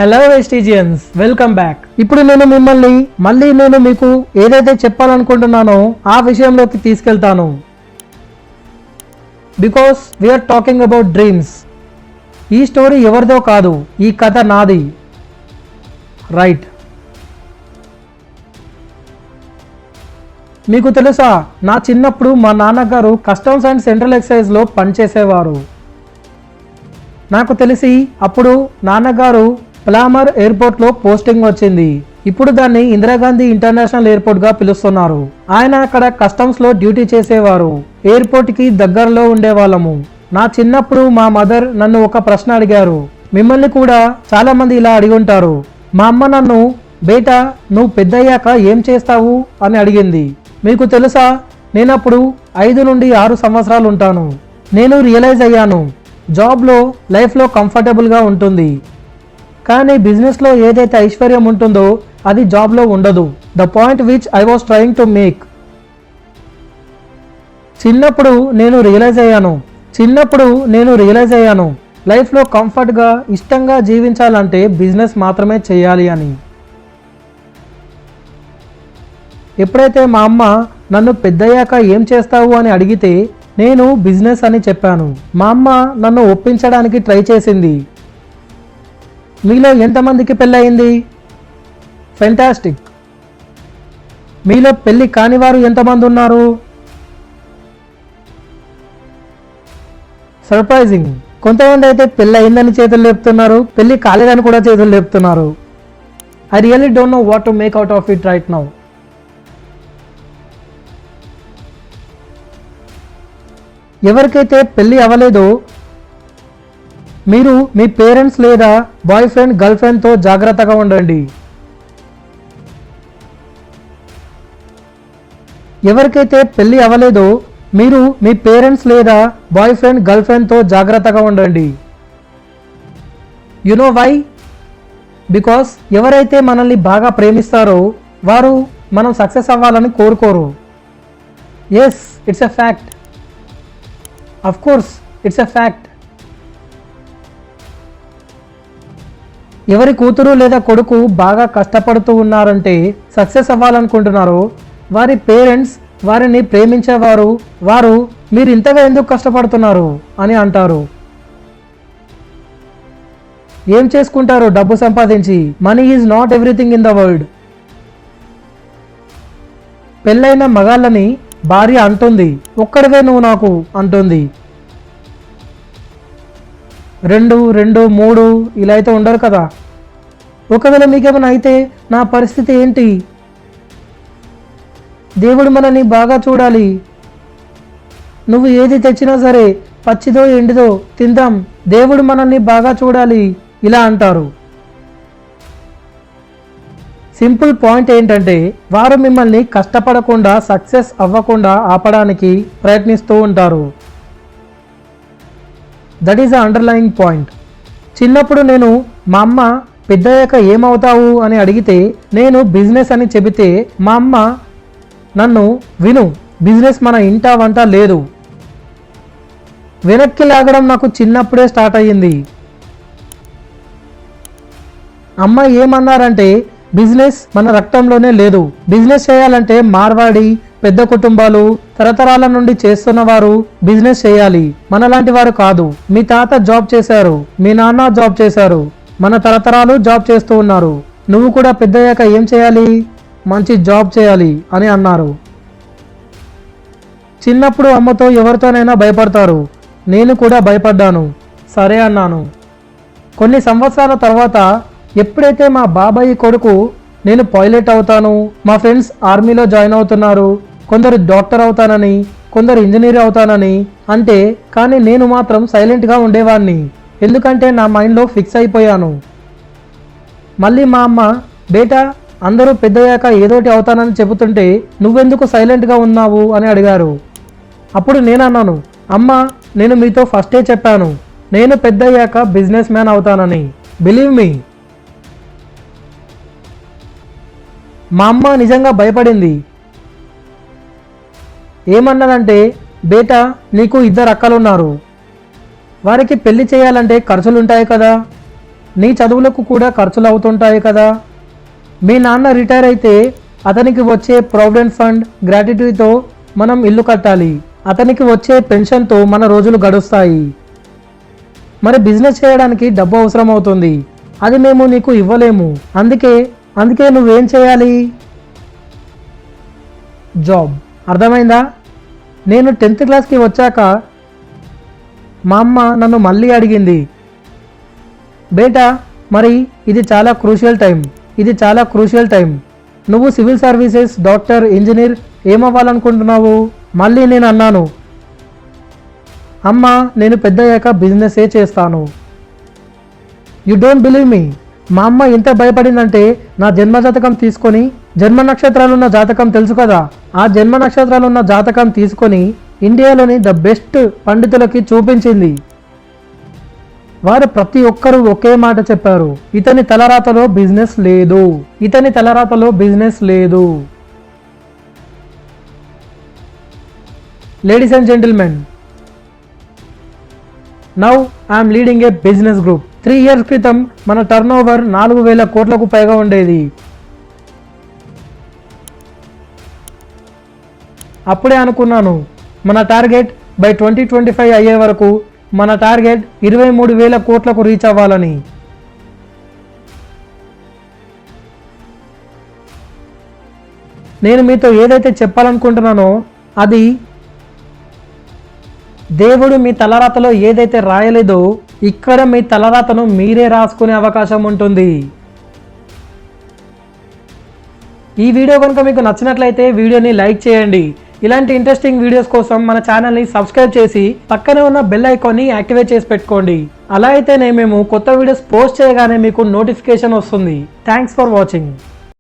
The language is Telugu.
Hello వెస్టిజియన్స్, welcome back. ఇప్పుడు నేను మిమ్మల్ని మళ్ళీ మీకు ఏదైతే చెప్పాలనుకుంటున్నానో ఆ విషయంలోకి తీసుకెళ్తాను. Because we're talking about dreams. ఈ స్టోరీ ఎవరిదో కాదు, ఈ కథ నాది. రైట్. మీకు తెలుసా, నా చిన్నప్పుడు మా నాన్నగారు కస్టమ్స్ అండ్ సెంట్రల్ ఎక్సైజ్లో పనిచేసేవారు. నాకు తెలిసి అప్పుడు నాన్నగారు ప్లామర్ ఎయిర్పోర్ట్లో పోస్టింగ్ వచ్చింది. ఇప్పుడు దాన్ని ఇందిరాగాంధీ ఇంటర్నేషనల్ ఎయిర్పోర్ట్గా పిలుస్తున్నారు. ఆయన అక్కడ కస్టమ్స్లో డ్యూటీ చేసేవారు. ఎయిర్పోర్ట్కి దగ్గరలో ఉండేవాళ్ళము. నా చిన్నప్పుడు మా మదర్ నన్ను ఒక ప్రశ్న అడిగారు. మిమ్మల్ని కూడా చాలా మంది ఇలా అడిగి ఉంటారు. మా అమ్మ నన్ను, బేటా నువ్వు పెద్దయ్యాక ఏం చేస్తావు అని అడిగింది. మీకు తెలుసా, నేనప్పుడు 5 నుండి 6 సంవత్సరాలు ఉంటాను. నేను రియలైజ్ అయ్యాను, జాబ్లో లైఫ్లో కంఫర్టబుల్గా ఉంటుంది, కానీ బిజినెస్లో ఏదైతే ఐశ్వర్యం ఉంటుందో అది జాబ్లో ఉండదు. The point which I was trying to make. చిన్నప్పుడు నేను రియలైజ్ అయ్యాను లైఫ్లో కంఫర్ట్గా ఇష్టంగా జీవించాలంటే బిజినెస్ మాత్రమే చేయాలి అని. ఎప్పుడైతే మా అమ్మ నన్ను పెద్దయ్యాక ఏం చేస్తావు అని అడిగితే నేను బిజినెస్ అని చెప్పాను. మా అమ్మ నన్ను ఒప్పించడానికి ట్రై చేసింది. మీలో ఎంతమందికి పెళ్ళయింది? ఫెంటాస్టిక్. మీలో పెళ్ళి కాని వారు ఎంతమంది ఉన్నారు? సర్ప్రైజింగ్. కొంతమంది అయితే పెళ్ళి అయిందని చేతులు లేపుతున్నారు, పెళ్ళి కాలేదని కూడా చేతులు లేపుతున్నారు. I really don't know what to make out of it right now. ఎవరికైతే పెళ్ళి అవ్వలేదో మీరు మీ పేరెంట్స్ లేదా బాయ్ ఫ్రెండ్, గర్ల్ ఫ్రెండ్తో జాగ్రత్తగా ఉండండి. ఎవరికైతే పెళ్ళి అవ్వలేదో మీరు మీ పేరెంట్స్ లేదా బాయ్ ఫ్రెండ్, గర్ల్ ఫ్రెండ్తో జాగ్రత్తగా ఉండండి. You know why? బికాస్ ఎవరైతే మనల్ని బాగా ప్రేమిస్తారో వారు మనం సక్సెస్ అవ్వాలని కోరుకోరు. Yes, it's a fact. Of course it's a fact. ఎవరి కూతురు లేదా కొడుకు బాగా కష్టపడుతూ ఉన్నారంటే, సక్సెస్ అవ్వాలనుకుంటున్నారో, వారి పేరెంట్స్ వారిని ప్రేమించేవారు వారు మీరు ఇంతగా ఎందుకు కష్టపడుతున్నారు అని అంటారు. ఏం చేసుకుంటారు డబ్బు సంపాదించి? Money is not everything in the world. పెళ్ళైన మగాళ్ళని భార్య అంటుంది, ఒక్కడివే నువ్వు నాకు అంటుంది. 2, 3 ఇలా అయితే ఉండరు కదా. ఒకవేళ మీకేమైనా అయితే నా పరిస్థితి ఏంటి? దేవుడు మనల్ని బాగా చూడాలి. నువ్వు ఏది తెచ్చినా సరే, పచ్చిదో ఎండిదో తిందాం, దేవుడు మనల్ని బాగా చూడాలి ఇలా అంటారు. సింపుల్ పాయింట్ ఏంటంటే, వారు మిమ్మల్ని కష్టపడకుండా, సక్సెస్ అవ్వకుండా ఆపడానికి ప్రయత్నిస్తూ ఉంటారు. That is the underlying point. చిన్నప్పుడు నేను మా అమ్మ పెద్దయ్యాక ఏమవుతావు అని అడిగితే నేను బిజినెస్ అని చెబితే మా అమ్మ నన్ను, విను, బిజినెస్ మన ఇంట వంట లేదు. వెనక్కి లాగడం నాకు చిన్నప్పుడే స్టార్ట్ అయ్యింది. అమ్మ ఏమన్నారంటే, బిజినెస్ మన రక్తంలోనే లేదు. బిజినెస్ చేయాలంటే మార్వాడి పెద్ద కుటుంబాలు తరతరాల నుండి చేస్తున్నవారు బిజినెస్ చేయాలి, మనలాంటి వారు కాదు. మీ తాత జాబ్ చేశారు, మీ నాన్న జాబ్ చేశారు, మన తరతరాలు జాబ్ చేస్తూ ఉన్నారు. నువ్వు కూడా పెద్దయ్యాక ఏం చేయాలి? మంచి జాబ్ చేయాలి అని అన్నారు. చిన్నప్పుడు అమ్మతో ఎవరితోనైనా భయపడతారు. నేను కూడా భయపడ్డాను. సరే అన్నాను. కొన్ని సంవత్సరాల తర్వాత ఎప్పుడైతే మా బాబాయి కొడుకు నేను పైలట్ అవుతాను, మా ఫ్రెండ్స్ ఆర్మీలో జాయిన్ అవుతున్నారు, కొందరు డాక్టర్ అవుతానని, కొందరు ఇంజనీర్ అవుతానని అంటే, కానీ నేను మాత్రం సైలెంట్గా ఉండేవాడిని. ఎందుకంటే నా మైండ్లో ఫిక్స్ అయిపోయాను. మళ్ళీ మా అమ్మ, బేటా అందరూ పెద్దయ్యాక ఏదోటి అవుతానని చెబుతుంటే నువ్వెందుకు సైలెంట్గా ఉన్నావు అని అడిగారు. అప్పుడు నేను అన్నాను, అమ్మ నేను మీతో ఫస్టే చెప్పాను, నేను పెద్దయ్యాక బిజినెస్ మ్యాన్ అవుతానని. Believe me. మా అమ్మ నిజంగా భయపడింది. ఏమన్నదంటే, బేటా నీకు 2 అక్కలున్నారు, వారికి పెళ్లి చేయాలంటే ఖర్చులుంటాయి కదా, నీ చదువులకు కూడా ఖర్చులు అవుతుంటాయి కదా. మీ నాన్న రిటైర్ అయితే అతనికి వచ్చే ప్రావిడెంట్ ఫండ్ గ్రాట్యుటీతో మనం ఇల్లు కట్టాలి. అతనికి వచ్చే పెన్షన్తో మన రోజులు గడుస్తాయి. మరి బిజినెస్ చేయడానికి డబ్బు అవసరం అవుతుంది. అది మేము నీకు ఇవ్వలేము. అందుకే నువ్వేం చేయాలి? జాబ్. అర్థమైందా? నేను 10th క్లాస్కి వచ్చాక మా అమ్మ నన్ను మళ్ళీ అడిగింది, బేటా మరి ఇది చాలా క్రూషియల్ టైం. నువ్వు సివిల్ సర్వీసెస్, డాక్టర్, ఇంజనీర్ ఏమవ్వాలనుకుంటున్నావు? మళ్ళీ నేను అన్నాను, అమ్మ నేను పెద్దయ్యాక బిజినెసే చేస్తాను. You don't believe me. మా అమ్మ ఎంత భయపడిందంటే నా జన్మజాతకం తీసుకొని, జన్మ నక్షత్రాలున్న జాతకం తెలుసు కదా, ఆ జన్మ నక్షత్రాలున్న జాతకం తీసుకొని ఇండియాలోని ద బెస్ట్ పండితులకి చూపించింది. వారు ప్రతి ఒక్కరూ ఒకే మాట చెప్పారు, ఇతని తలరాతలో బిజినెస్ లేదు. Ladies and gentlemen, now I'm leading a business group. 3 years క్రితం మన టర్న్ ఓవర్ 4,000 కోట్లకు పైగా ఉండేది. అప్పుడే అనుకున్నాను, మన టార్గెట్ బై 2025 అయ్యే వరకు మన టార్గెట్ 23,000 కోట్లకు రీచ్ అవ్వాలని. నేను మీతో ఏదైతే చెప్పాలనుకుంటున్నానో అది, దేవుడు మీ తలరాతలో ఏదైతే రాయలేదో ఇక్కడ మీ తలరాతను మీరే రాసుకునే అవకాశం ఉంటుంది. ఈ వీడియో కనుక మీకు నచ్చినట్లయితే వీడియోని లైక్ చేయండి. ఇలాంటి ఇంట్రెస్టింగ్ వీడియోస్ కోసం మన ఛానల్ని సబ్స్క్రైబ్ చేసి పక్కనే ఉన్న బెల్ ఐకాన్ని యాక్టివేట్ చేసి పెట్టుకోండి. అలా అయితేనే మేము కొత్త వీడియోస్ పోస్ట్ చేయగానే మీకు నోటిఫికేషన్ వస్తుంది. Thanks for watching.